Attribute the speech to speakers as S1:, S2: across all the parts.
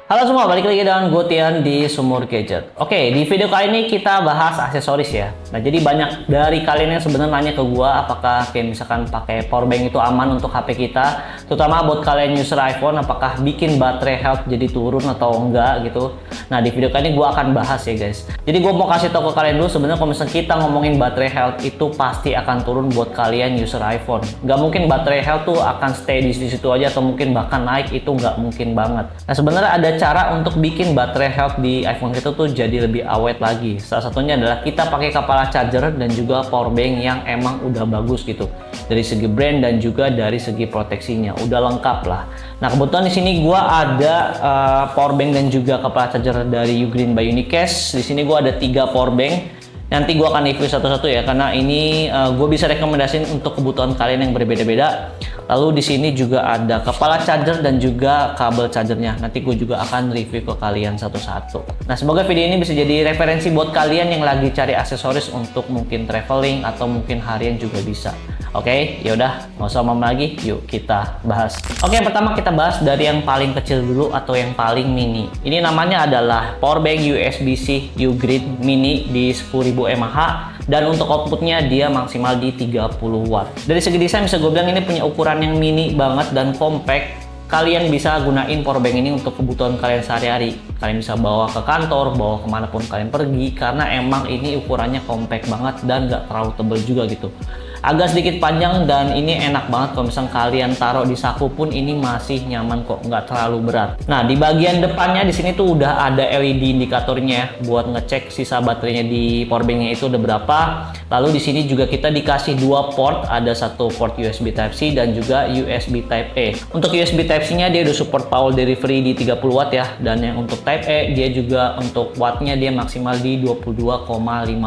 S1: Halo semua, balik lagi dengan gue Tian di Sumur Gadget. Oke, di video kali ini kita bahas aksesoris ya. Nah, jadi banyak dari kalian yang sebenarnya nanya ke gue apakah kayak misalkan pakai power bank itu aman untuk HP kita, terutama buat kalian user iPhone, apakah bikin baterai health jadi turun atau enggak gitu. Nah, di video kali ini gue akan bahas ya guys. Jadi gue mau kasih tau ke kalian dulu sebenarnya kalau misalnya kita ngomongin baterai health itu pasti akan turun buat kalian user iPhone. Nggak mungkin baterai health tuh akan stay di situ aja atau mungkin bahkan naik, itu nggak mungkin banget. Nah, sebenarnya ada cara untuk bikin baterai health di iPhone kita tuh jadi lebih awet lagi. Salah satunya adalah kita pakai kepala charger dan juga power bank yang emang udah bagus gitu. Dari segi brand dan juga dari segi proteksinya udah lengkap lah. Nah, kebetulan di sini gua ada power bank dan juga kepala charger dari Ugreen by Unicast. Di sini gua ada 3 power bank. Nanti gue akan review satu-satu ya, karena ini gue bisa rekomendasiin untuk kebutuhan kalian yang berbeda-beda. Lalu di sini juga ada kepala charger dan juga kabel chargernya. Nanti gue juga akan review ke kalian satu-satu. Nah, semoga video ini bisa jadi referensi buat kalian yang lagi cari aksesoris untuk mungkin traveling atau mungkin harian juga bisa. Oke, yaudah, nggak usah lama lagi, yuk kita bahas. Oke, pertama kita bahas dari yang paling kecil dulu atau yang paling mini. Ini namanya adalah powerbank USB-C Ugreen Mini di 10.000 mAh dan untuk outputnya dia maksimal di 30 watt. Dari segi desain bisa gue bilang ini punya ukuran yang mini banget dan compact. Kalian bisa gunain powerbank ini untuk kebutuhan kalian sehari-hari. Kalian bisa bawa ke kantor, bawa kemanapun kalian pergi, karena emang ini ukurannya compact banget dan nggak terlalu tebal juga gitu. Agak sedikit panjang dan ini enak banget kalau misalnya kalian taruh di saku pun ini masih nyaman kok, nggak terlalu berat. Nah, di bagian depannya di sini tuh udah ada LED indikatornya buat ngecek sisa baterainya di powerbanknya itu udah berapa. Lalu di sini juga kita dikasih 2 port, ada satu port USB Type-C dan juga USB Type-A. Untuk USB Type-C-nya dia udah support power delivery di 30 watt ya, dan yang untuk Type-A dia juga untuk wattnya dia maksimal di 22,5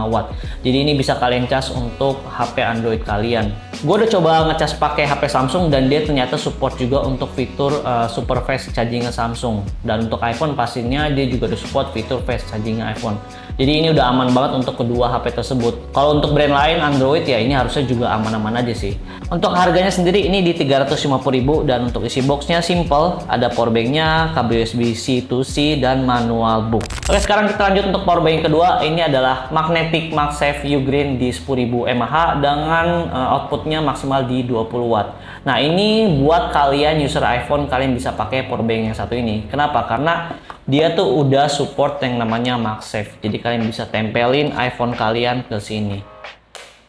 S1: watt. Jadi ini bisa kalian cas untuk HP Android kalian. Gue udah coba ngecas pakai HP Samsung dan dia ternyata support juga untuk fitur super fast charging Samsung, dan untuk iPhone pastinya dia juga udah support fitur fast charging iPhone. Jadi ini udah aman banget untuk kedua HP tersebut. Kalau untuk brand lain Android ya ini harusnya juga aman-aman aja sih. Untuk harganya sendiri ini di 350.000 dan untuk isi boxnya simple, ada powerbanknya, kabel USB-C to C dan manual book. Oke, sekarang kita lanjut untuk powerbank kedua. Ini adalah Magnetic MagSafe Ugreen di 10.000 mAh dengan outputnya maksimal di 20 watt. Nah, ini buat kalian user iPhone, kalian bisa pakai powerbank yang satu ini. Kenapa? Karena dia tuh udah support yang namanya MagSafe. Jadi kalian bisa tempelin iPhone kalian ke sini.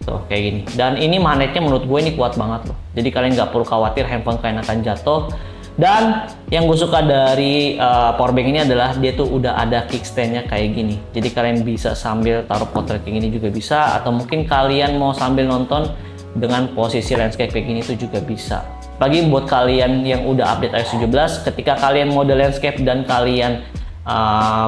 S1: Tuh, kayak gini. Dan ini magnetnya menurut gue ini kuat banget loh. Jadi kalian nggak perlu khawatir handphone kalian akan jatuh. Dan yang gue suka dari powerbank ini adalah dia tuh udah ada kickstandnya kayak gini. Jadi kalian bisa sambil taruh potret kayak gini juga bisa. Atau mungkin kalian mau sambil nonton dengan posisi landscape kayak gini tuh juga bisa. Bagi buat kalian yang udah update iOS 17, ketika kalian mode landscape dan kalian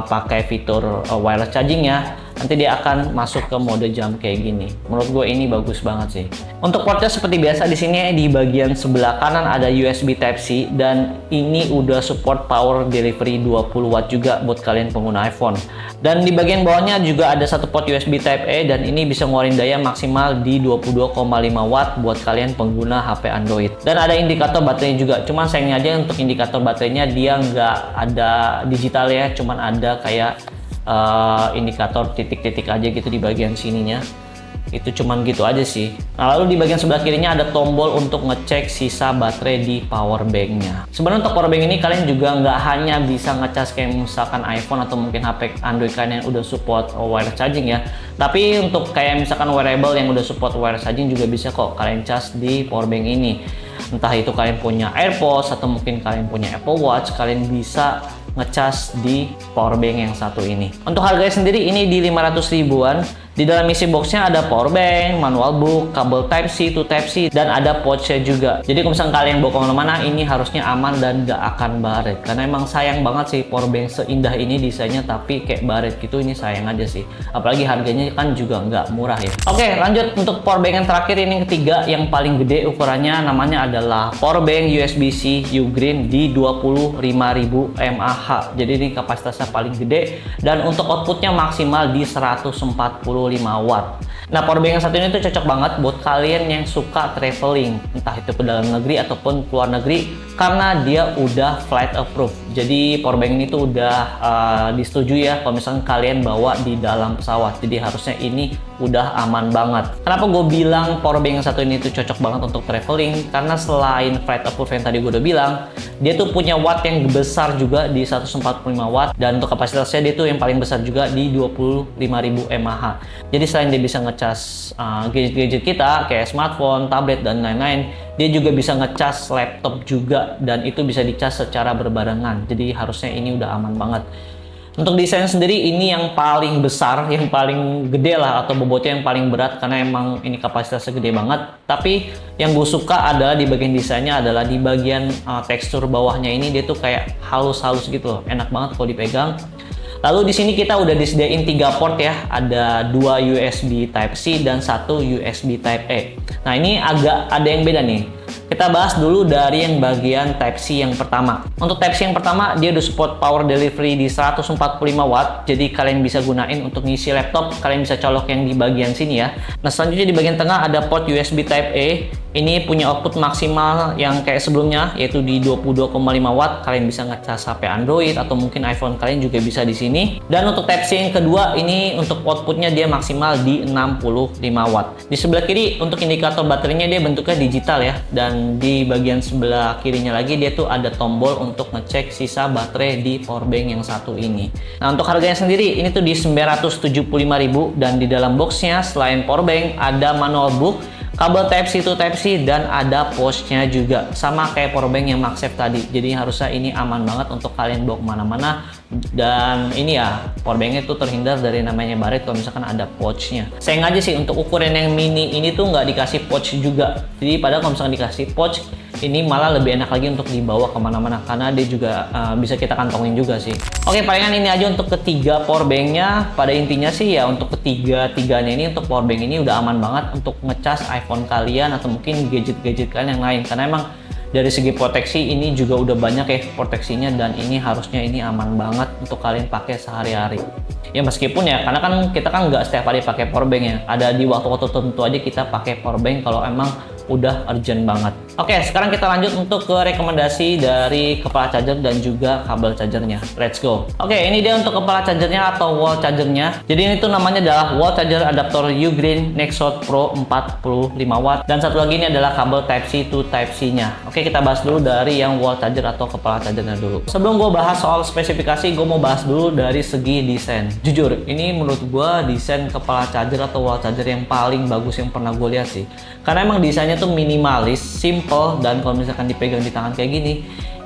S1: pakai fitur wireless chargingnya, nanti dia akan masuk ke mode jam kayak gini. Menurut gue ini bagus banget sih. Untuk portnya seperti biasa di sini di bagian sebelah kanan ada USB Type-C dan ini udah support power delivery 20 watt juga buat kalian pengguna iPhone. Dan di bagian bawahnya juga ada satu port USB Type-A dan ini bisa ngeluarin daya maksimal di 22,5 watt buat kalian pengguna HP Android. Dan ada indikator baterainya juga. Cuman sayangnya aja untuk indikator baterainya dia nggak ada digital ya, cuman ada kayak indikator titik-titik aja gitu di bagian sininya. Itu cuman gitu aja sih. Nah, lalu di bagian sebelah kirinya ada tombol untuk ngecek sisa baterai di power banknya. Sebenarnya untuk power bank ini kalian juga nggak hanya bisa ngecas kayak misalkan iPhone atau mungkin HP Android kalian yang udah support wireless charging ya, tapi untuk kayak misalkan wearable yang udah support wireless charging juga bisa kok kalian cas di power bank ini. Entah itu kalian punya AirPods atau mungkin kalian punya Apple Watch, kalian bisa ngecas di powerbank yang satu ini. Untuk harganya sendiri ini di 500 ribuan. Di dalam isi boxnya ada powerbank, manual book, kabel Type-C to Type-C, dan ada pouchnya juga. Jadi kalau misalnya kalian bawa kemana-mana ini harusnya aman dan gak akan baret. Karena emang sayang banget sih powerbank seindah ini desainnya tapi kayak baret gitu, ini sayang aja sih. Apalagi harganya kan juga nggak murah ya. Oke, lanjut untuk powerbank yang terakhir, ini yang ketiga yang paling gede ukurannya, namanya adalah powerbank USB-C Ugreen di 25.000 mAh. Jadi ini kapasitasnya paling gede dan untuk outputnya maksimal di 145 watt. Nah, powerbank yang satu ini tuh cocok banget buat kalian yang suka traveling, entah itu ke dalam negeri ataupun keluar negeri, karena dia udah flight approved. Jadi powerbank ini tuh udah disetujui ya kalau misalkan kalian bawa di dalam pesawat. Jadi harusnya ini udah aman banget. Kenapa gue bilang powerbank yang satu ini tuh cocok banget untuk traveling? Karena selain flight approved yang tadi gue udah bilang, dia tuh punya watt yang besar juga di 145 watt, dan untuk kapasitasnya dia tuh yang paling besar juga di 25.000 mAh. Jadi selain dia bisa ngecas gadget-gadget kita kayak smartphone, tablet, dan lain-lain, dia juga bisa ngecas laptop juga, dan itu bisa dicas secara berbarengan. Jadi harusnya ini udah aman banget. Untuk desain sendiri ini yang paling besar, yang paling gede lah, atau bobotnya yang paling berat karena emang ini kapasitasnya gede banget. Tapi yang gue suka adalah di bagian desainnya adalah di bagian tekstur bawahnya ini dia tuh kayak halus-halus gitu loh. Enak banget kalau dipegang. Lalu di sini kita udah disediain 3 port ya, ada 2 USB Type-C dan 1 USB Type-E. Nah ini agak ada yang beda nih. Kita bahas dulu dari yang bagian Type-C yang pertama. Untuk Type-C yang pertama, dia udah support power delivery di 145 watt. Jadi kalian bisa gunain untuk ngisi laptop, kalian bisa colok yang di bagian sini ya. Nah selanjutnya di bagian tengah ada port USB Type-A. Ini punya output maksimal yang kayak sebelumnya, yaitu di 22,5 watt. Kalian bisa ngecas HP Android atau mungkin iPhone kalian juga bisa di sini. Dan untuk Type-C yang kedua, ini untuk outputnya dia maksimal di 65 watt. Di sebelah kiri untuk indikator baterainya dia bentuknya digital ya. Dan di bagian sebelah kirinya lagi dia tuh ada tombol untuk ngecek sisa baterai di powerbank yang satu ini. Nah untuk harganya sendiri ini tuh di 975.000, dan di dalam boxnya selain powerbank ada manual book, kabel Type-C to Type-C, dan ada pouch-nya juga sama kayak powerbank yang MagSafe tadi. Jadi harusnya ini aman banget untuk kalian bawa kemana-mana. Dan ini ya powerbank itu terhindar dari namanya baret kalau misalkan ada pouch-nya. Sayang aja sih untuk ukuran yang mini ini tuh nggak dikasih pouch juga. Jadi padahal kalau misalkan dikasih pouch ini malah lebih enak lagi untuk dibawa kemana-mana karena dia juga bisa kita kantongin juga sih. Oke, palingan ini aja untuk ketiga powerbanknya. Pada intinya sih ya untuk ketiga-tiganya ini untuk powerbank ini udah aman banget untuk ngecas iPhone kalian atau mungkin gadget-gadget kalian yang lain, karena emang dari segi proteksi ini juga udah banyak ya proteksinya, dan ini harusnya ini aman banget untuk kalian pakai sehari-hari. Ya meskipun ya karena kan kita kan nggak setiap hari pakai powerbank ya, ada di waktu-waktu tertentu aja kita pakai powerbank kalau emang udah urgent banget. Oke, sekarang kita lanjut untuk ke rekomendasi dari kepala charger dan juga kabel chargernya. Let's go. Oke, ini dia untuk kepala chargernya atau wall chargernya. Jadi ini tuh namanya adalah wall charger adaptor Ugreen Nexshot Pro 45 watt, dan satu lagi ini adalah kabel Type-C to Type-C-nya. Oke, kita bahas dulu dari yang wall charger atau kepala chargernya dulu. Sebelum gue bahas soal spesifikasi, gue mau bahas dulu dari segi desain. Jujur, ini menurut gue desain kepala charger atau wall charger yang paling bagus yang pernah gue lihat sih. Karena emang desainnya tuh minimalis, simple, dan kalau misalkan dipegang di tangan kayak gini,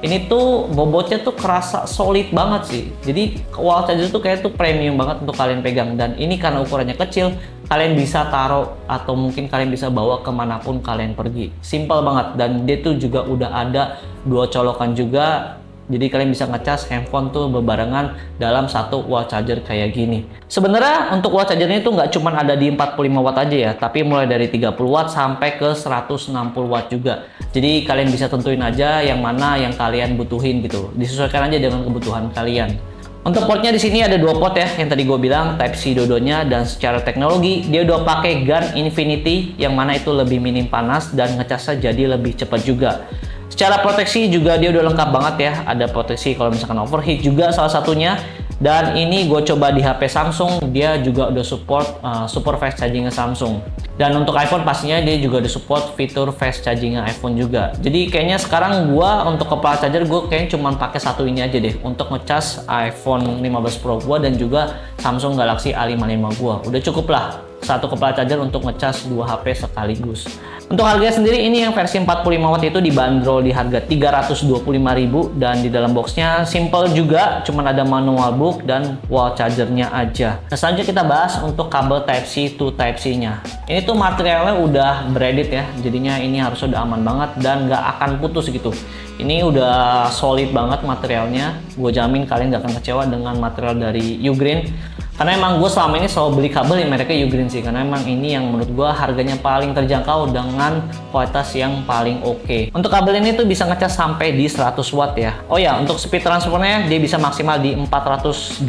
S1: ini tuh bobotnya tuh kerasa solid banget sih. Jadi wall charger tuh kayak tuh premium banget untuk kalian pegang, dan ini karena ukurannya kecil, kalian bisa taruh atau mungkin kalian bisa bawa kemanapun kalian pergi. Simple banget, dan dia tuh juga udah ada 2 colokan juga. Jadi kalian bisa ngecas handphone tuh bebarengan dalam satu wall charger kayak gini. Sebenarnya untuk wall chargernya itu nggak cuma ada di 45 watt aja ya, tapi mulai dari 30 watt sampai ke 160 watt juga. Jadi kalian bisa tentuin aja yang mana yang kalian butuhin gitu. Disesuaikan aja dengan kebutuhan kalian. Untuk portnya di sini ada 2 port ya, yang tadi gue bilang Type-C dua-duanya, dan secara teknologi dia udah pakai GaN Infinity yang mana itu lebih minim panas dan ngecasnya jadi lebih cepat juga. Secara proteksi juga dia udah lengkap banget ya, ada proteksi kalau misalkan overheat juga salah satunya. Dan ini gue coba di HP Samsung, dia juga udah support super fast chargingnya Samsung. Dan untuk iPhone pastinya dia juga udah support fitur fast chargingnya iPhone juga. Jadi kayaknya sekarang gue untuk kepala charger gue kayaknya cuma pakai satu ini aja deh untuk ngecas iPhone 15 Pro gue dan juga Samsung Galaxy A55 gue. Udah cukup lah satu kepala charger untuk ngecas 2 HP sekaligus. Untuk harganya sendiri ini yang versi 45 watt itu dibanderol di harga 325.000, dan di dalam boxnya simple juga, cuman ada manual book dan wall chargernya aja. Nah, selanjutnya kita bahas untuk kabel Type-C to Type-C-nya. Ini tuh materialnya udah braided ya, jadinya ini harus udah aman banget dan nggak akan putus gitu. Ini udah solid banget materialnya, gue jamin kalian gak akan kecewa dengan material dari Ugreen. Karena emang gue selama ini selalu beli kabel yang mereknya Ugreen sih, karena emang ini yang menurut gue harganya paling terjangkau dengan kualitas yang paling oke. Untuk kabel ini tuh bisa ngecas sampai di 100 watt ya. Oh ya, untuk speed transfernya dia bisa maksimal di 480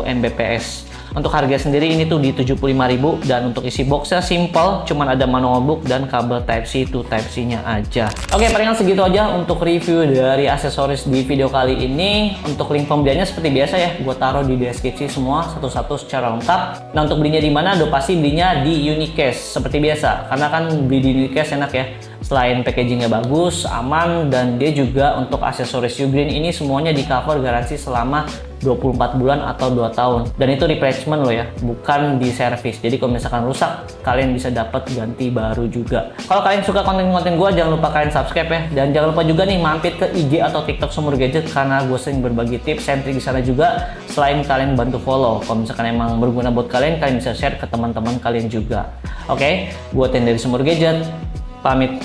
S1: Mbps. Untuk harga sendiri ini tuh di 75.000, dan untuk isi boxnya simple, cuman ada manual book dan kabel Type-C to Type-C nya aja. Oke, palingan segitu aja untuk review dari aksesoris di video kali ini. Untuk link pembeliannya seperti biasa ya, gue taruh di deskripsi semua satu-satu secara lengkap. Nah, untuk belinya di mana? Udah pasti belinya di Unicast seperti biasa, karena kan beli di Unicast enak ya. Selain packagingnya bagus, aman, dan dia juga untuk aksesoris Ugreen ini semuanya di cover garansi selama 24 bulan atau 2 tahun. Dan itu replacement loh ya, bukan di service. Jadi kalau misalkan rusak, kalian bisa dapat ganti baru juga. Kalau kalian suka konten-konten gue, jangan lupa kalian subscribe ya. Dan jangan lupa juga nih mampir ke IG atau TikTok Sumur Gadget, karena gue sering berbagi tips and trik di sana juga. Selain kalian bantu follow, kalau misalkan emang berguna buat kalian, kalian bisa share ke teman-teman kalian juga. Oke, gue Ten dari Sumur Gadget, pamit.